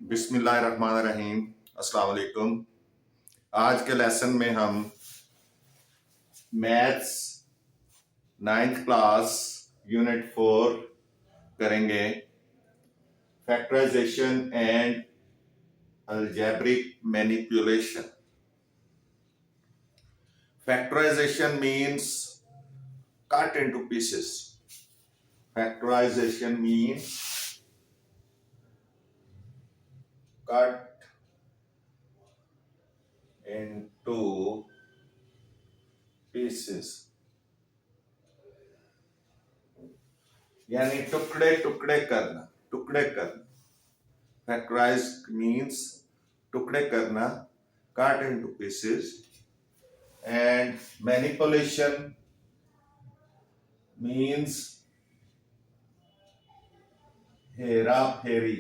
बिस्मिल्लाहिर्रहमानिर्रहीम। अस्सलाम वालेकुम। आज के लेसन में हम मैथ्स 9th क्लास यूनिट 4 करेंगे, factorisation and algebraic manipulation. Factorisation means cut into pieces. Factorization means cut into pieces, यानी टुकड़े टुकड़े करना, टुकड़े करना। फैक्टराइज मीन्स टुकड़े करना, cut into pieces, and manipulation means हेरा फेरी।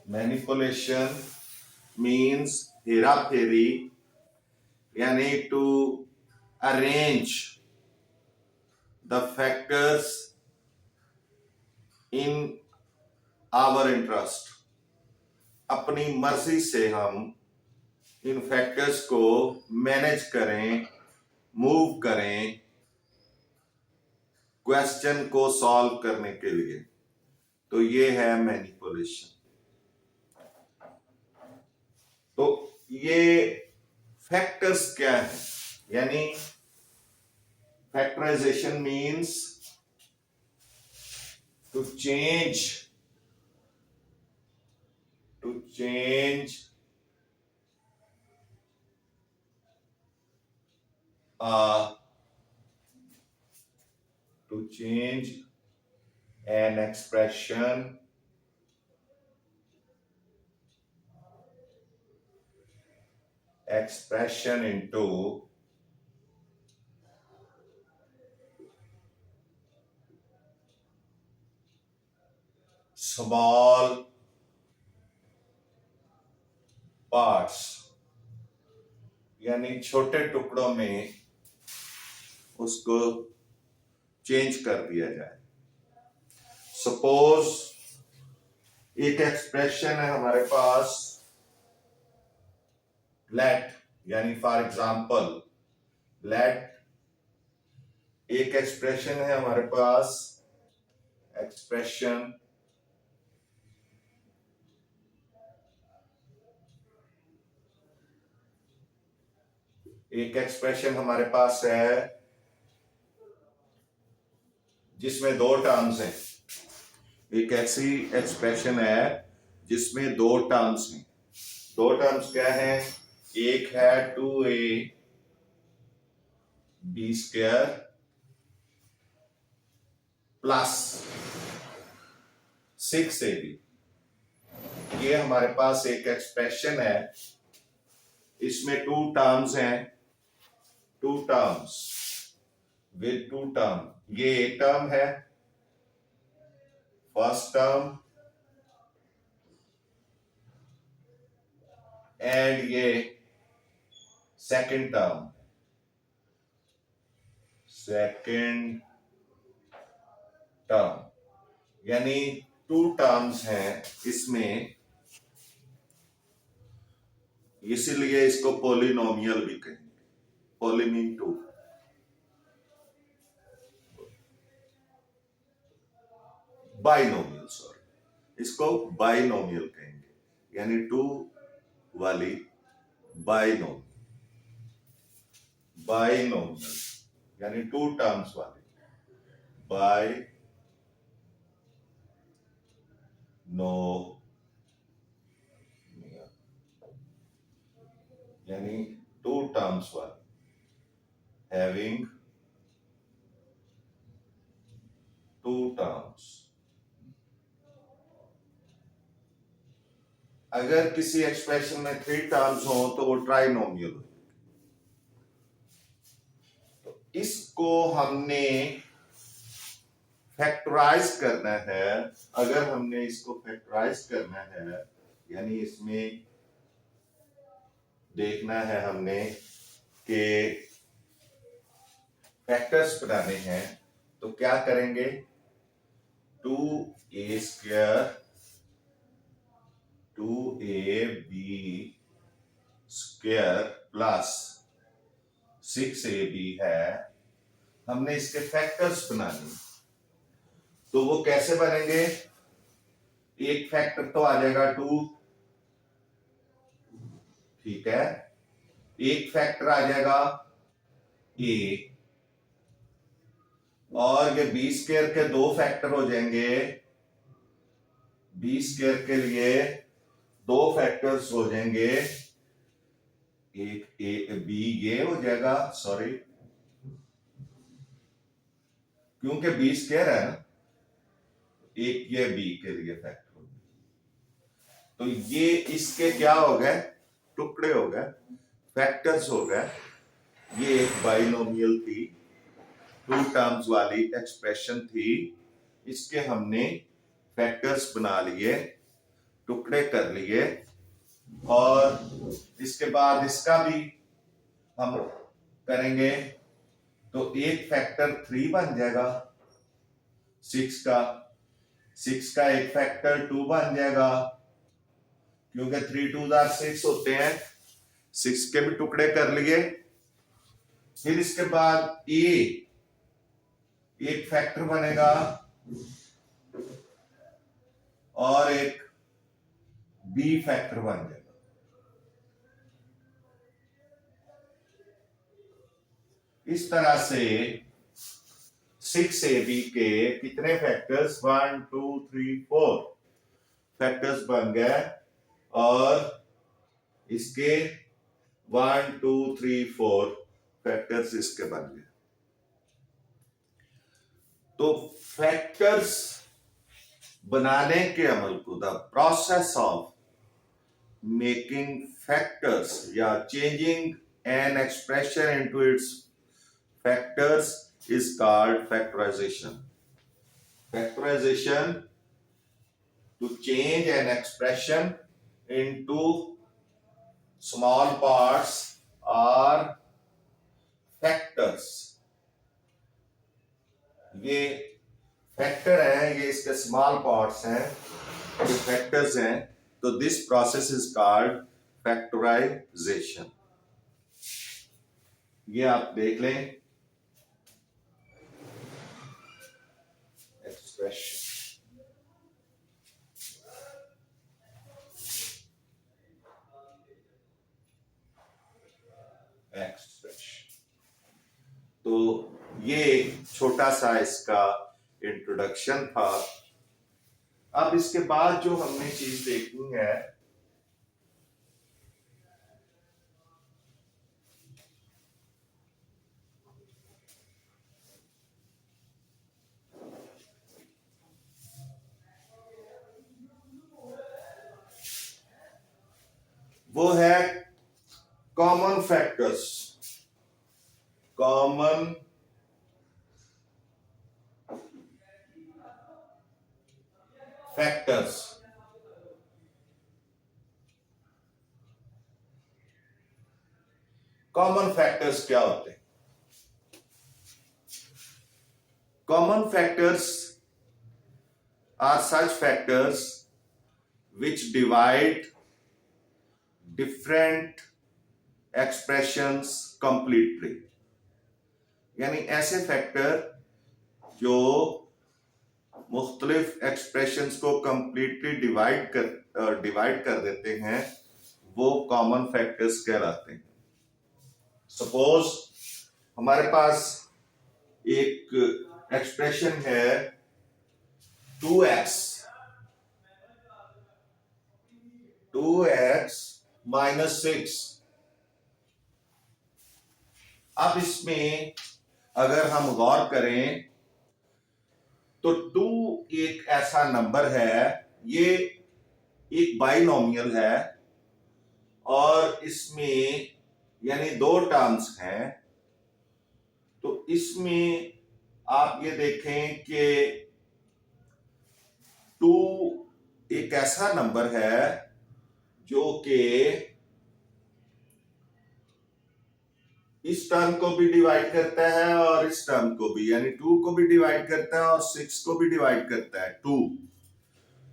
मैनिपुलेशन मीन्स हेरा फेरी, यानी to arrange the factors in our interest. अपनी मर्जी से हम इन फैक्टर्स को मैनेज करें, मूव करें, क्वेश्चन को सॉल्व करने के लिए। तो ये है मैनिपुलेशन। तो ये फैक्टर्स क्या है? यानी factorisation means to change an expression into small parts, यानी छोटे टुकड़ों में उसको चेंज कर दिया जाए। सपोज एक एक्सप्रेशन है हमारे पास लेट, यानी फॉर एग्जांपल लेट। एक एक्सप्रेशन है हमारे पास एक्सप्रेशन हमारे पास है जिसमें दो टर्म्स हैं। एक ऐसी एक्सप्रेशन है जिसमें दो टर्म्स हैं। दो टर्म्स क्या है? एक है 2ab² प्लस 6ab। ये हमारे पास एक एक्सप्रेशन है, इसमें टू टर्म्स हैं, two terms with two term. ये एक टर्म है, फर्स्ट टर्म, एंड ये सेकंड टर्म, यानी टू टर्म्स हैं इसमें, इसीलिए इसको पॉलिनोमियल भी कहेंगे। पॉलिमीन टू, बाइनोमियल, सॉरी, इसको बाइनोमियल कहेंगे, यानी टू वाली बाइनोमियल, यानी टू टर्म्स वाली बाइनोमियल, यानी टू टर्म्स वाली, हैविंग टू टर्म्स। अगर किसी एक्सप्रेशन में थ्री टर्म्स हो तो वो ट्राइनोमियल हो। तो इसको हमने फैक्टराइज करना है। अगर हमने इसको फैक्टराइज करना है, यानी इसमें देखना है हमने कि फैक्टर्स बनाने हैं, तो क्या करेंगे? 2a² 2ab² प्लस 6ab है। हमने इसके फैक्टर्स बनाने, तो वो कैसे बनेंगे? एक फैक्टर तो आ जाएगा 2, ठीक है। एक फैक्टर आ जाएगा a, और ये b² के दो फैक्टर हो जाएंगे। b² के लिए दो फैक्टर्स हो जाएंगे, एक a b ये हो जाएगा, सॉरी, क्योंकि b² है ना, एक ये b के लिए फैक्टर हो गया। तो ये इसके क्या हो गए? टुकड़े हो गए, फैक्टर्स हो गए। ये एक बाइनोमियल थी, 2 टर्म्स वाली एक्सप्रेशन थी, इसके हमने फैक्टर्स बना लिए, टुकड़े कर लिए, और इसके बाद इसका भी हम करेंगे। तो एक फैक्टर 3 बन जाएगा 6 का, 6 का एक फैक्टर 2 बन जाएगा, क्योंकि 3 2 6 होते हैं। 6 के भी टुकड़े कर लिए। फिर इसके बाद एक फैक्टर बनेगा और एक बी फैक्टर बन जाएगा। इस तरह से 6ab के कितने फैक्टर्स? 1 2 3 4 फैक्टर्स बन गए, और इसके 1 2 3 4 फैक्टर्स इसके बन गए। तो फैक्टर्स बनाने के अमल को, the process of making factors या changing an expression into its factors is called factorization. Factorization, to change an expression into small parts or factors. ये फैक्टर है, ये इसके स्मॉल पार्ट्स हैं, ये फैक्टर्स हैं। तो this process is called factorization. ये आप देख लें, एक्सप्रेशन। तो ये छोटा सा इसका इंट्रोडक्शन था। अब इसके बाद जो हमने चीज देखनी है, वो है common factors. Common factors. Common factors क्या होते हैं? Common factors are such factors which divide different expressions completely। यानी ऐसे फैक्टर जो मुख्तलिफ एक्सप्रेशंस को कंप्लीटली डिवाइड कर देते हैं, वो कॉमन फैक्टर्स कहलाते हैं। सपोज हमारे पास एक एक्सप्रेशन है 2x -6। अब इसमें अगर हम गौर करें तो 2 एक ऐसा नंबर है, ये एक बाइनोमियल है, और इसमें यानी 2 टर्म्स हैं। तो इसमें आप ये देखें कि 2 एक ऐसा नंबर है जो कि इस टर्म को भी डिवाइड करता है और इस टर्म को भी, यानी 2 को भी डिवाइड करता है और 6 को भी डिवाइड करता है 2।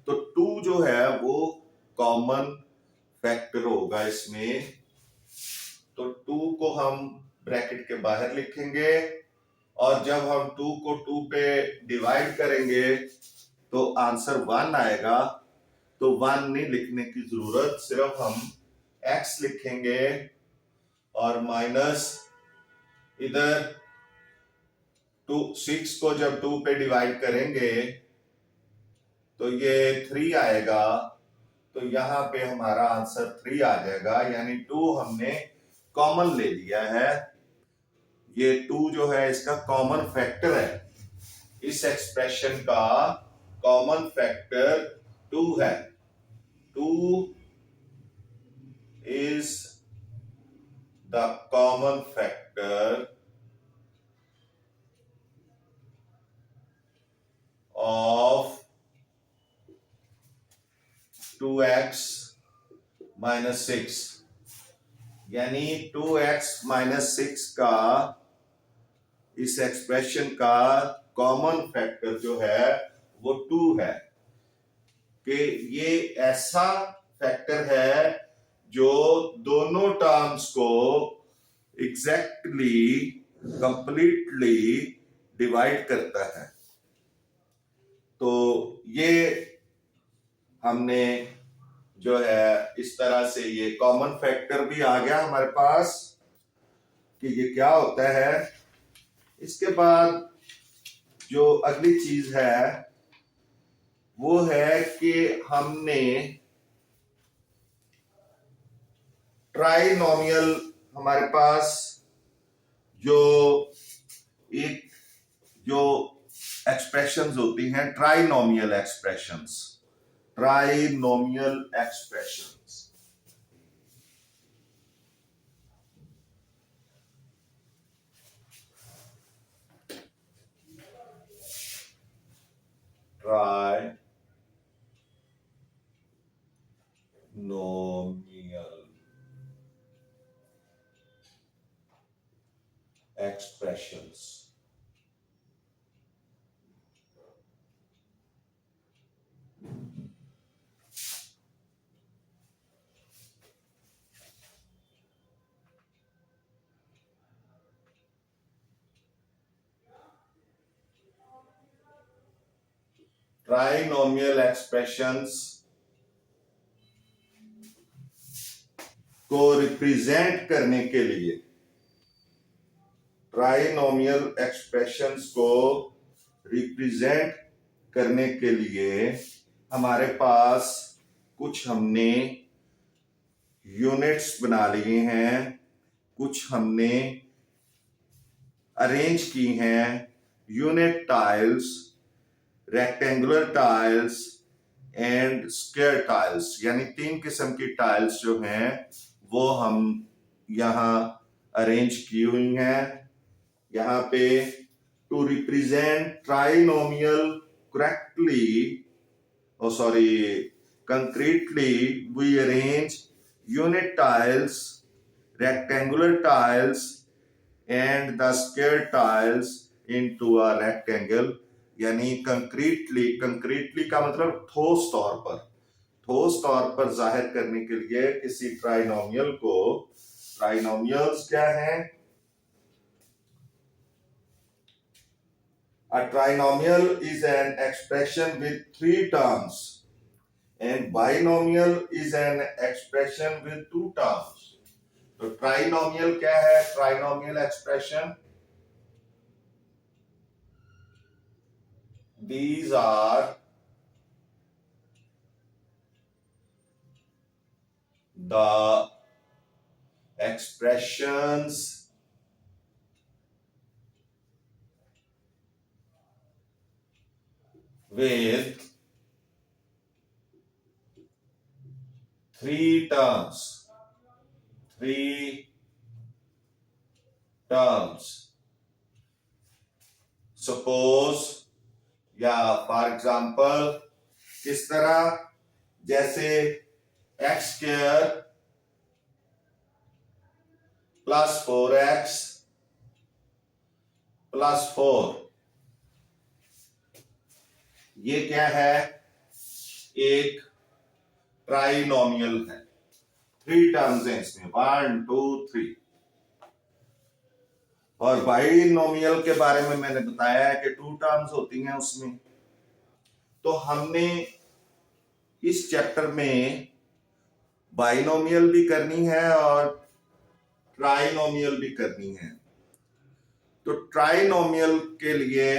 तो 2 जो है वो कॉमन फैक्टर होगा इसमें। तो 2 को हम ब्रैकेट के बाहर लिखेंगे और जब हम 2 को 2 पे डिवाइड करेंगे तो आंसर 1 आएगा। तो 1 नहीं लिखने की जरूरत, सिर्फ हम x लिखेंगे और माइनस इधर 6 को जब 2 पे डिवाइड करेंगे तो ये 3 आएगा। तो यहां पे हमारा आंसर 3 आ जाएगा, यानी 2 हमने कॉमन ले लिया है। ये 2 जो है इसका कॉमन फैक्टर है, इस एक्सप्रेशन का कॉमन फैक्टर 2 है। 2 is the common factor of 2x minus 6, यानी 2x minus 6 का इस एक्सप्रेशन का कॉमन फैक्टर जो है वो 2 है। कि ये ऐसा फैक्टर है जो दोनों टर्म्स को एग्जैक्टली कंप्लीटली डिवाइड करता है। तो ये हमने जो है इस तरह से ये कॉमन फैक्टर भी आ गया हमारे पास कि ये क्या होता है। इसके बाद जो अगली चीज है वो है कि हमने ट्राइनोमियल, हमारे पास जो एक जो एक्सप्रेशंस होती हैं trinomial expressions, trinomial expressions. Trinomial expressions. Trinomial expressions को रिप्रेजेंट करने के लिए, ट्राइनोमियल एक्सप्रेशंस को रिप्रेजेंट करने के लिए हमारे पास कुछ हमने यूनिट्स बना लिए हैं, कुछ हमने अरेंज की हैं। Unit tiles, rectangular tiles and square tiles, यानी 3 किस्म की टाइल्स जो हैं वो हम यहां अरेंज की हुई हैं। यहाँ पे to represent trinomial correctly, oh sorry, concretely we arrange unit tiles, rectangular tiles and the square tiles into a rectangle। यानी कंक्रीटली का मतलब ठोस तौर पर जाहिर करने के लिए किसी ट्राइनोमियल को, ट्राइनोमियल्स क्या हैं? A trinomial is an expression with 3 terms and binomial is an expression with 2 terms। तो ट्राइनोमियल क्या है? Trinomial expression, these are the expressions with 3 terms, 3 terms। Suppose या फॉर एग्जाम्पल किस तरह, जैसे x square plus 4x plus 4, ये क्या है? एक ट्राइनोमियल है। 3 टर्म्स हैं इसमें, 1 2 3। और बाइनोमियल के बारे में मैंने बताया है कि 2 टर्म्स होती हैं उसमें। तो हमने इस चैप्टर में बाइनोमियल भी करनी है और ट्राइनोमियल भी करनी है। तो ट्राइनोमियल के लिए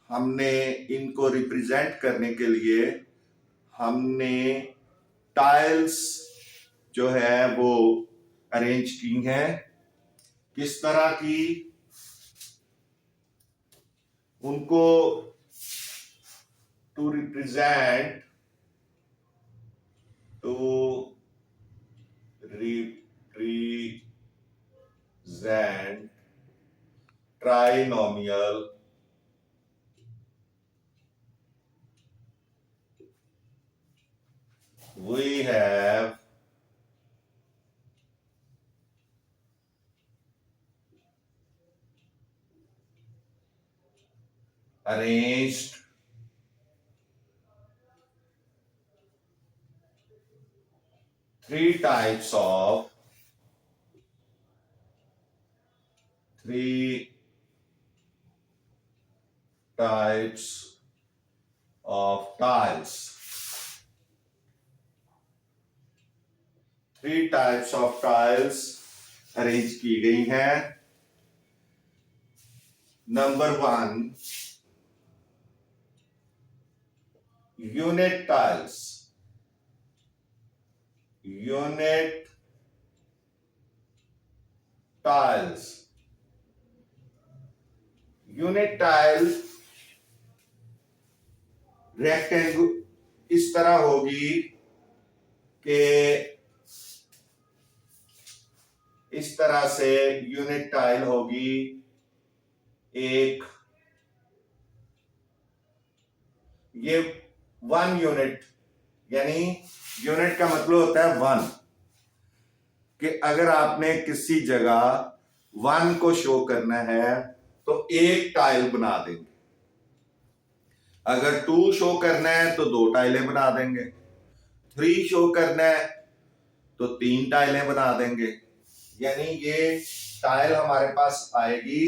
हमने इनको रिप्रेजेंट करने के लिए हमने टाइल्स जो है वो अरेंज की हैं। किस तरह की? उनको to represent trinomial, we have arranged three types of three types of tiles. Three types of tiles arrange की गई हैं। Number 1, unit tiles. Unit tiles, unit tile rectangle इस तरह होगी कि इस तरह से यूनिट टाइल होगी। एक ये 1 यूनिट, यानी यूनिट का मतलब होता है 1, कि अगर आपने किसी जगह 1 को शो करना है तो एक टाइल बना देंगे। अगर 2 शो करना है तो 2 टाइलें बना देंगे। 3 शो करना है तो 3 टाइलें बना देंगे। यानी ये टाइल हमारे पास आएगी,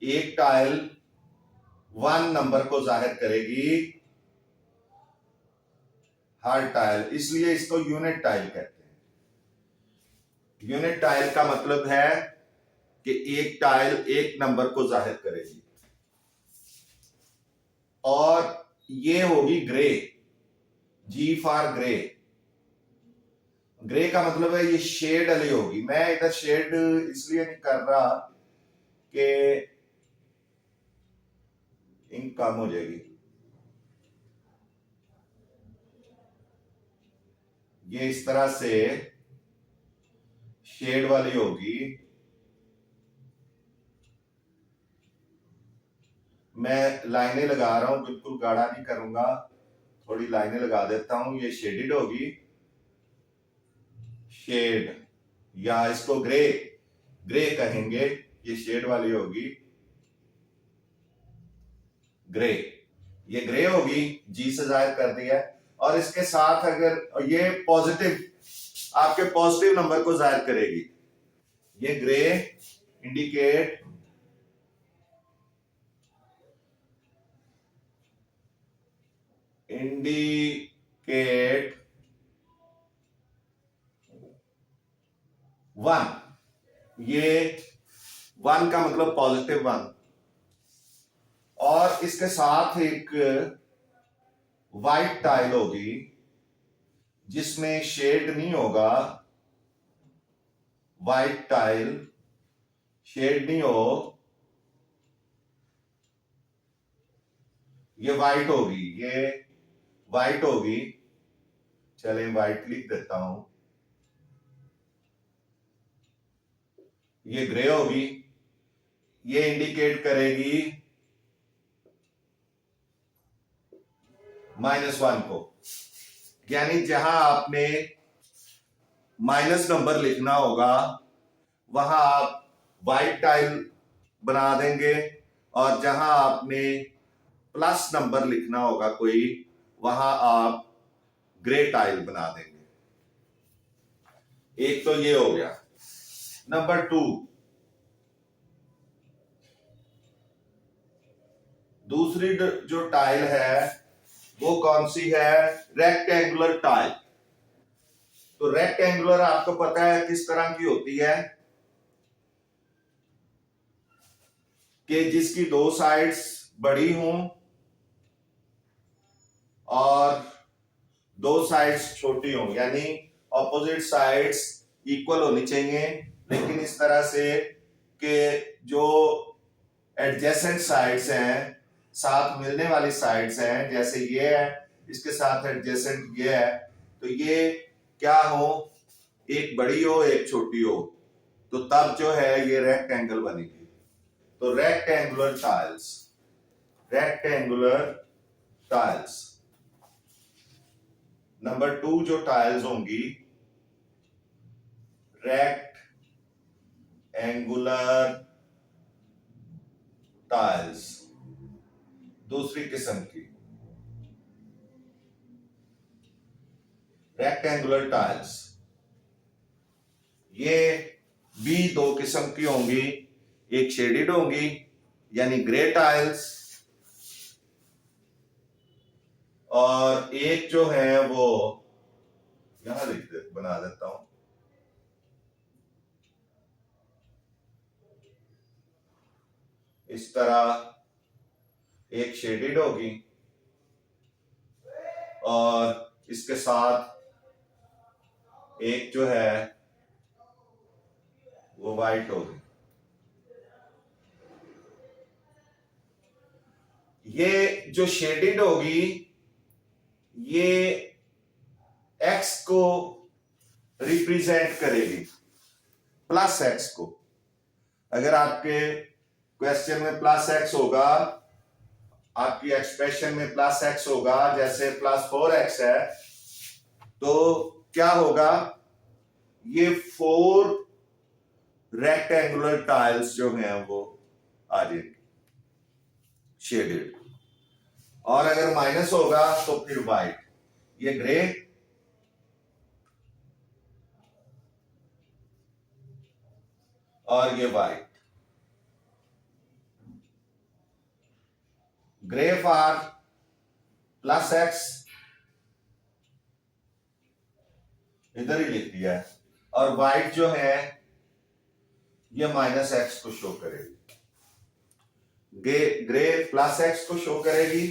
एक टाइल 1 नंबर को जाहिर करेगी हर टाइल, इसलिए इसको यूनिट टाइल कहते हैं। यूनिट टाइल का मतलब है कि एक टाइल एक नंबर को जाहिर करेगी। और ये होगी grey, G for grey. Grey का मतलब है ये शेड वाली होगी। मैं इधर शेड इसलिए नहीं कर रहा कि इंक कम हो जाएगी। ये इस तरह से शेड वाली होगी। मैं लाइनें लगा रहा हूं, बिल्कुल गाढ़ा नहीं करूंगा, थोड़ी लाइनें लगा देता हूं। ये शेडेड होगी, शेड, या इसको ग्रे, ग्रे कहेंगे। ये शेड वाली होगी, ग्रे। ये ग्रे होगी, जी से जाहिर कर दिया। और इसके साथ अगर ये पॉजिटिव, आपके पॉजिटिव नंबर को जाहिर करेगी। ये ग्रे इंडिकेट इंडिकेट 1, ये 1 का मतलब पॉजिटिव 1। और इसके साथ एक वाइट टाइल होगी जिसमें शेड नहीं होगा। वाइट टाइल, शेड नहीं हो, ये वाइट होगी, ये वाइट होगी। चलें वाइट लिख देता हूं। ये ग्रे होगी, ये इंडिकेट करेगी -1 को। यानी जहां आपने माइनस नंबर लिखना होगा वहां आप वाइट टाइल बना देंगे, और जहां आपने प्लस नंबर लिखना होगा कोई, वहां आप ग्रे टाइल बना देंगे। एक तो ये हो गया। नंबर 2, दूसरी जो टाइल है वो कौन सी है? Rectangular tile. तो रेक्टेंगुलर आपको पता है किस तरह की होती है कि जिसकी दो साइड्स बड़ी हों और दो साइड्स छोटी हों, यानी ऑपोजिट साइड्स इक्वल होनी चाहिए, लेकिन इस तरह से कि जो एडजेसेंट साइड्स हैं, साथ मिलने वाली साइड्स हैं, जैसे ये है इसके साथ एडजेसेंट ये है, तो ये क्या हो, एक बड़ी हो एक छोटी हो, तो तब जो है ये रेक्टेंगल बनेगी। तो rectangular tiles, rectangular tiles. Number 2 जो टाइल्स होंगी, रेक्टेंगुलर टाइल्स, दूसरी किस्म की रेक्टेंगुलर टाइल्स, ये भी दो किस्म की होंगी। एक शेडेड होंगी यानी ग्रे टाइल्स, और एक जो है वो यहां बना देता हूं, इस तरह एक शेडेड होगी और इसके साथ एक जो है वो वाइट होगी। ये जो शेडेड होगी ये एक्स को रिप्रेजेंट करेगी, प्लस एक्स को। अगर आपके क्वेश्चन में प्लस एक्स होगा, आपकी एक्सप्रेशन में प्लस एक्स होगा, जैसे +4x है, तो क्या होगा, ये 4 रेक्टेंगुलर टाइल्स जो हैं वो आ जाएंगे शेडेड। और अगर माइनस होगा तो फिर वाइट, ये ग्रे और ये वाइट। ग्रे फॉर +x, इधर ही लिख दिया है, और वाइट जो है ये -x को शो करेगी। ग्रे +x को शो करेगी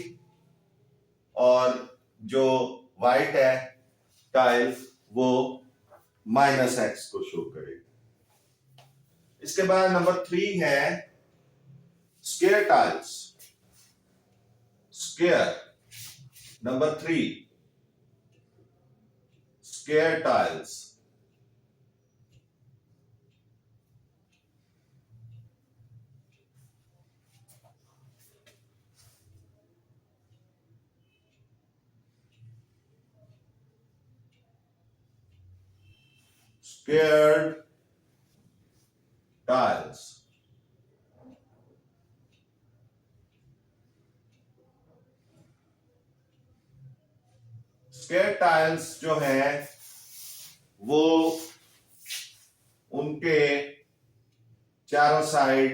और जो वाइट है टाइल वो -x को शो करेगी। इसके बाद नंबर 3 है square tiles. Square, number 3 square tiles. Squared tiles, square tiles जो है वो उनके चारों साइड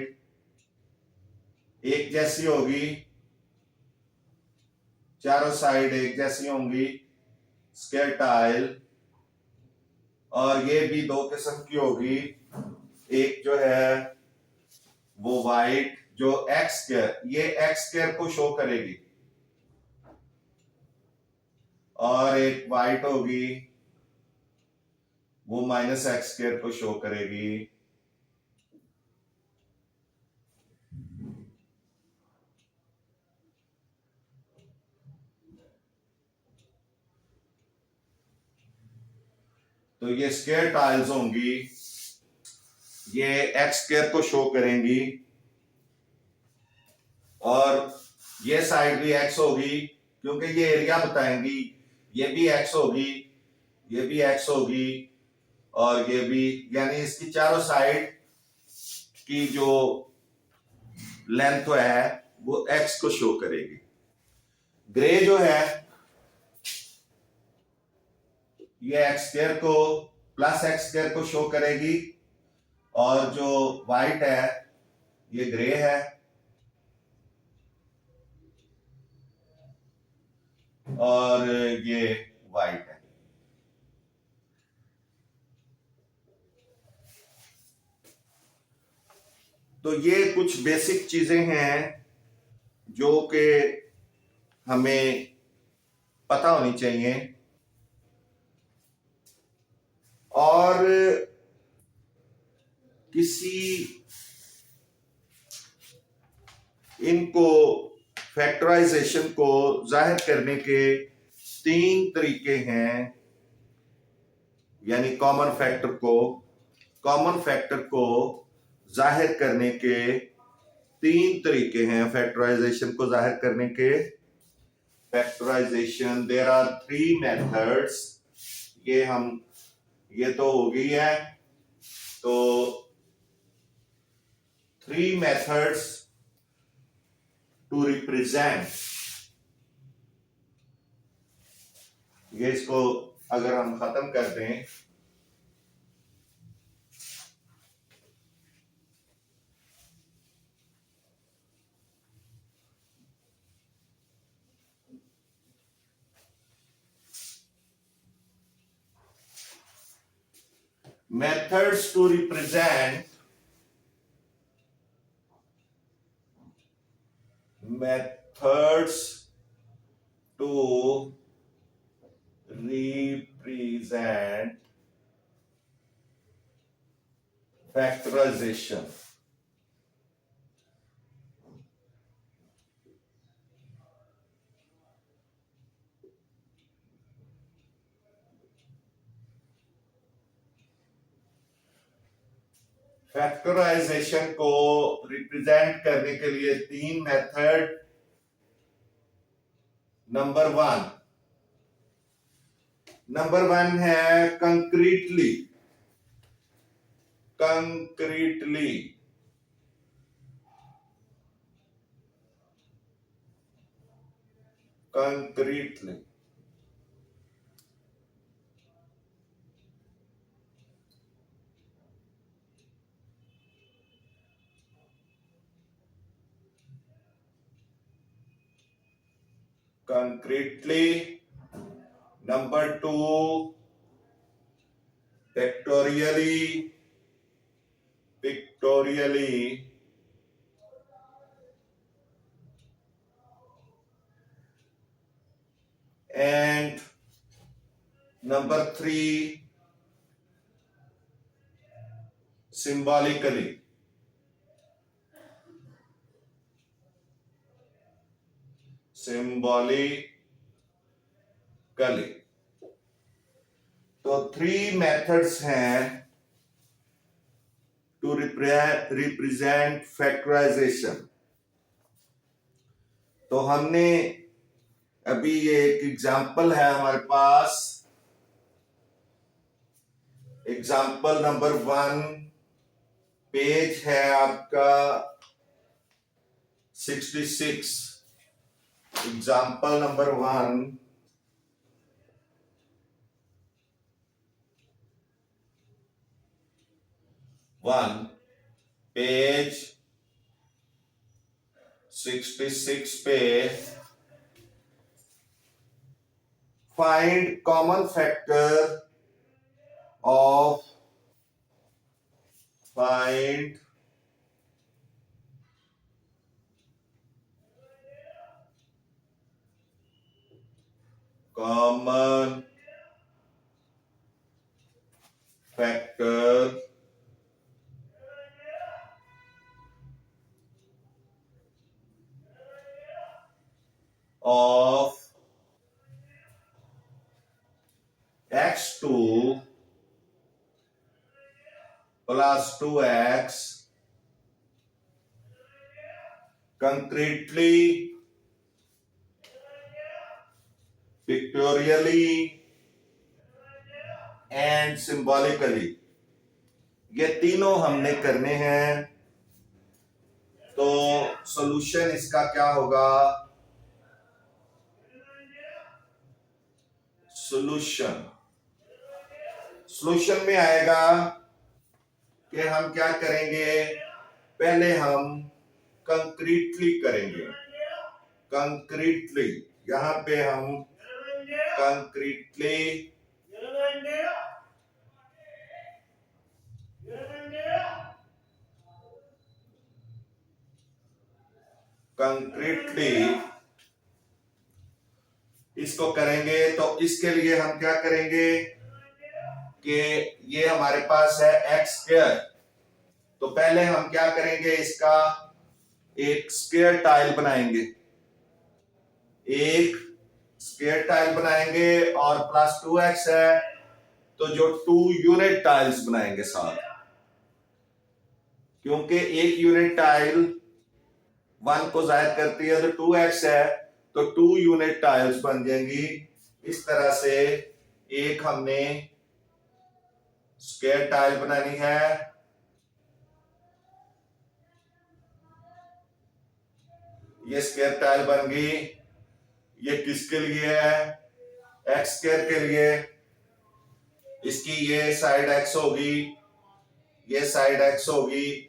एक जैसी होगी, चारों साइड एक जैसी होंगी स्क्वायर टाइल, और ये भी दो किस्म की होगी। एक जो है वो वाइट जो एक्स स्क्वायर, ये एक्स स्क्वायर को शो करेगी, और एक वाइट होगी वो -x² को शो करेगी। तो ये स्क्वायर टाइल्स होंगी, ये x² को शो करेंगी, और ये साइड भी x होगी क्योंकि ये एरिया बताएंगी। ये भी x होगी, ये भी x होगी, और ये भी, यानी इसकी चारों साइड की जो लेंथ है वो x को शो करेगी। ग्रे जो है ये x स्क्वायर को प्लस x स्क्वायर को शो करेगी, और जो व्हाइट है ये ग्रे है, और ये व्हाइट है। तो ये कुछ बेसिक चीजें हैं जो कि हमें पता होनी चाहिए। और किसी इनको फैक्टराइजेशन को जाहिर करने के 3 तरीके हैं, यानी कॉमन फैक्टर को जाहिर करने के 3 तरीके हैं। फैक्टराइजेशन को जाहिर करने के फैक्टराइजेशन, देयर आर 3 मेथड्स। ये तो हो गई है। तो 3 मेथड्स टू रिप्रेजेंट, ये इसको अगर हम खत्म कर दें, methods to represent factorization. फैक्टराइजेशन को रिप्रेजेंट करने के लिए 3 मेथड। नंबर वन है concretely number 2 pictorially, and number 3 symbolically. तो 3 मेथड्स हैं टू रिप्रेजेंट फैक्टराइजेशन। तो हमने अभी ये एक एग्जाम्पल है हमारे पास। एग्जाम्पल नंबर 1, पेज है आपका 66। एग्जाम्पल नंबर 1, पेज 66 पे find common factor of common factor of x2 plus 2x concretely, pictorially, and symbolically, ये तीनों हमने करने हैं। तो सॉल्यूशन इसका क्या होगा? सॉल्यूशन सॉल्यूशन में आएगा कि हम क्या करेंगे, पहले हम कंक्रीटली करेंगे। कंक्रीटली, यहां पे हम कंक्रीटली इसको करेंगे। तो इसके लिए हम क्या करेंगे कि ये हमारे पास है एक्स स्क्वायर। तो पहले हम क्या करेंगे, इसका एक स्क्वायर टाइल बनाएंगे, एक स्क्वायर टाइल बनाएंगे, और प्लस 2x है तो जो 2 यूनिट टाइल्स बनाएंगे साथ, क्योंकि एक यूनिट टाइल 1 को जाहिर करती है। तो 2x है तो 2 यूनिट टाइल्स बन जाएंगी। इस तरह से एक हमने स्क्वायर टाइल बनानी है। ये स्क्वायर टाइल बन गई। ये किसके लिए है? एक्स स्क्वायर के लिए। इसकी ये साइड एक्स होगी, ये साइड एक्स होगी,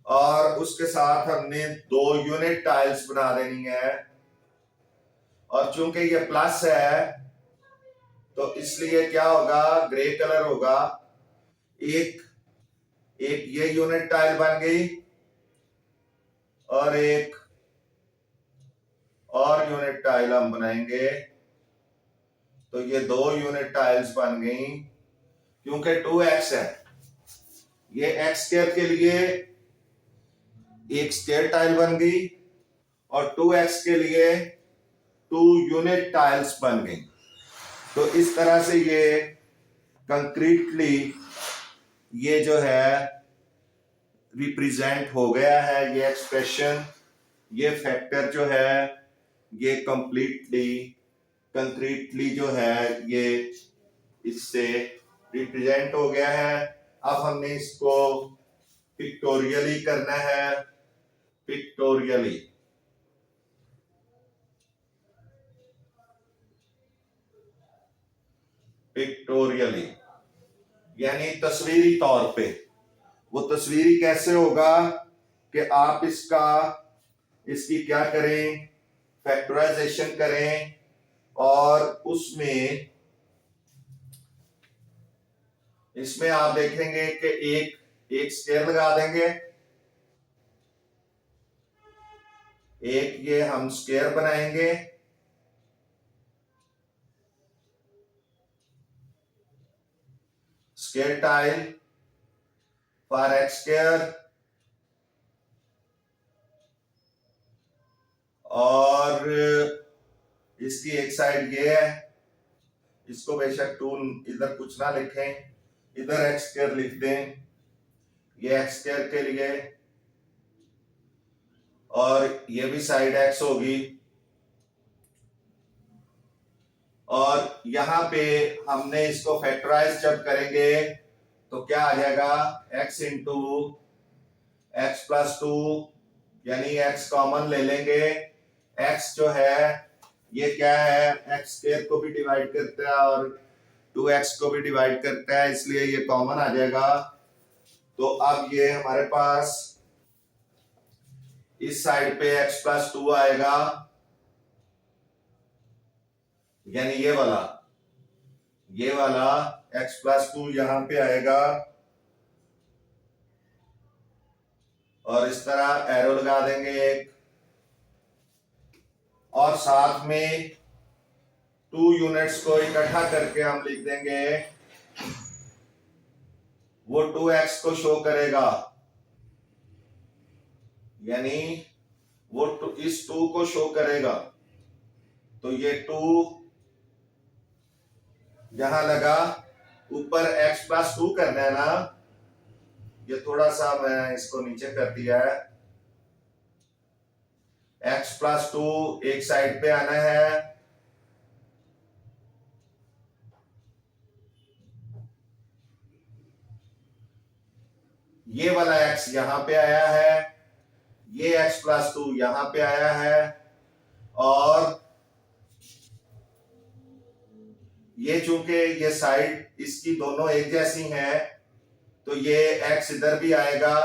और उसके साथ हमने 2 यूनिट टाइल्स बना देनी है। और चूंकि ये प्लस है तो इसलिए क्या होगा, ग्रे कलर होगा। एक एक ये यूनिट टाइल बन गई, और एक और यूनिट टाइल हम बनाएंगे। तो ये 2 यूनिट टाइल्स बन गई, क्योंकि 2x है। ये एक्स स्क्वायर के लिए एक स्क्वायर टाइल बन गई, और 2x के लिए 2 यूनिट टाइल्स बन गई। तो इस तरह से ये कंक्रीटली ये जो है रिप्रेजेंट हो गया है। ये एक्सप्रेशन, ये फैक्टर जो है ये कंक्रीटली जो है ये इससे रिप्रेजेंट हो गया है। अब हमने इसको पिक्टोरियली करना है। पिक्टोरियली यानी तस्वीरी तौर पे। वो तस्वीरी कैसे होगा कि आप इसकी क्या करें, फैक्टराइजेशन करें, और इसमें आप देखेंगे कि एक स्क्वायर लगा देंगे। एक ये हम स्क्वायर बनाएंगे, square tile for x square, और इसकी एक साइड ये है। इसको बेशक टूल इधर कुछ ना लिखें, इधर एक्स स्क्वायर लिख दें। ये एक्स स्क्वायर के लिए, और ये भी साइड एक्स होगी। और यहां पे हमने इसको फैक्टराइज जब करेंगे तो क्या आ जाएगा, x इंटू एक्स प्लस 2, यानी x कॉमन ले लेंगे। x जो है ये क्या है, एक्स स्क्वायर को भी डिवाइड करता है और 2x को भी डिवाइड करता है, इसलिए ये कॉमन आ जाएगा। तो अब ये हमारे पास इस साइड पे x प्लस 2 आएगा, यानी ये वाला x प्लस 2 यहां पे आएगा, और इस तरह एरो लगा देंगे एक, और साथ में 2 यूनिट्स को इकट्ठा करके हम लिख देंगे। वो 2x को शो करेगा, यानी वो इस 2 को शो करेगा। तो ये 2 यहां लगा, ऊपर x प्लस 2 करना है ना, ये थोड़ा सा मैं इसको नीचे कर दिया है। x प्लस 2 एक साइड पे आना है, ये वाला x यहां पे आया है, ये x प्लस 2 यहां पे आया है, और ये चूंकि ये साइड इसकी दोनों एक जैसी हैं तो ये x इधर भी आएगा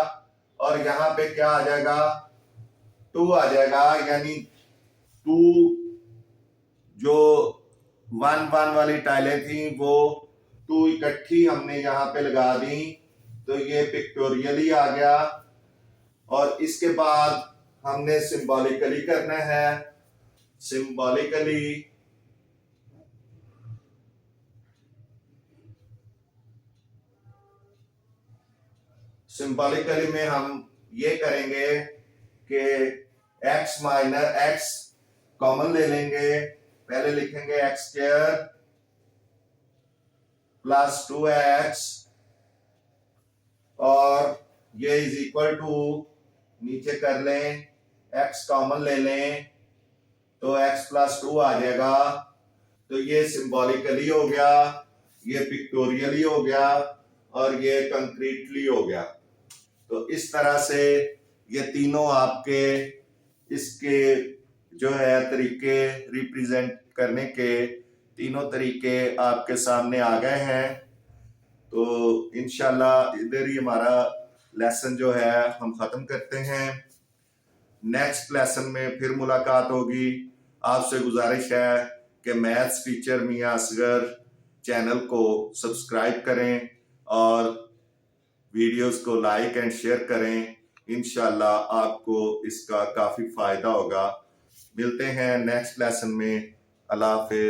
और यहां पे क्या आ जाएगा, 2 आ जाएगा। यानी 2 जो 1 1 वाली टाइलें थी वो 2 इकट्ठी हमने यहां पे लगा दी, तो ये पिक्टोरियली आ गया। और इसके बाद हमने सिंबॉलिकली करना है। सिंबॉलिकली में हम ये करेंगे कि x माइनस x कॉमन ले लेंगे। पहले लिखेंगे x स्क्वायर प्लस 2x और ये इज इक्वल टू, नीचे कर लें, x कॉमन ले लें तो x प्लस 2 आ जाएगा। तो ये सिंबॉलिकली हो गया, ये पिक्टोरियली हो गया और ये कंक्रीटली हो गया। तो इस तरह से ये तीनों आपके इसके जो है तरीके रिप्रेजेंट करने के तीनों तरीके आपके सामने आ गए हैं। तो इंशाल्लाह इधर ही हमारा लेसन जो है हम खत्म करते हैं। नेक्स्ट लेसन में फिर मुलाकात होगी। आपसे गुजारिश है कि मैथ्स टीचर मियां असगर चैनल को सब्सक्राइब करें और वीडियोस को लाइक एंड शेयर करें। इंशाल्लाह आपको इसका काफी फायदा होगा। मिलते हैं नेक्स्ट लेसन में। अल्लाह हाफिज।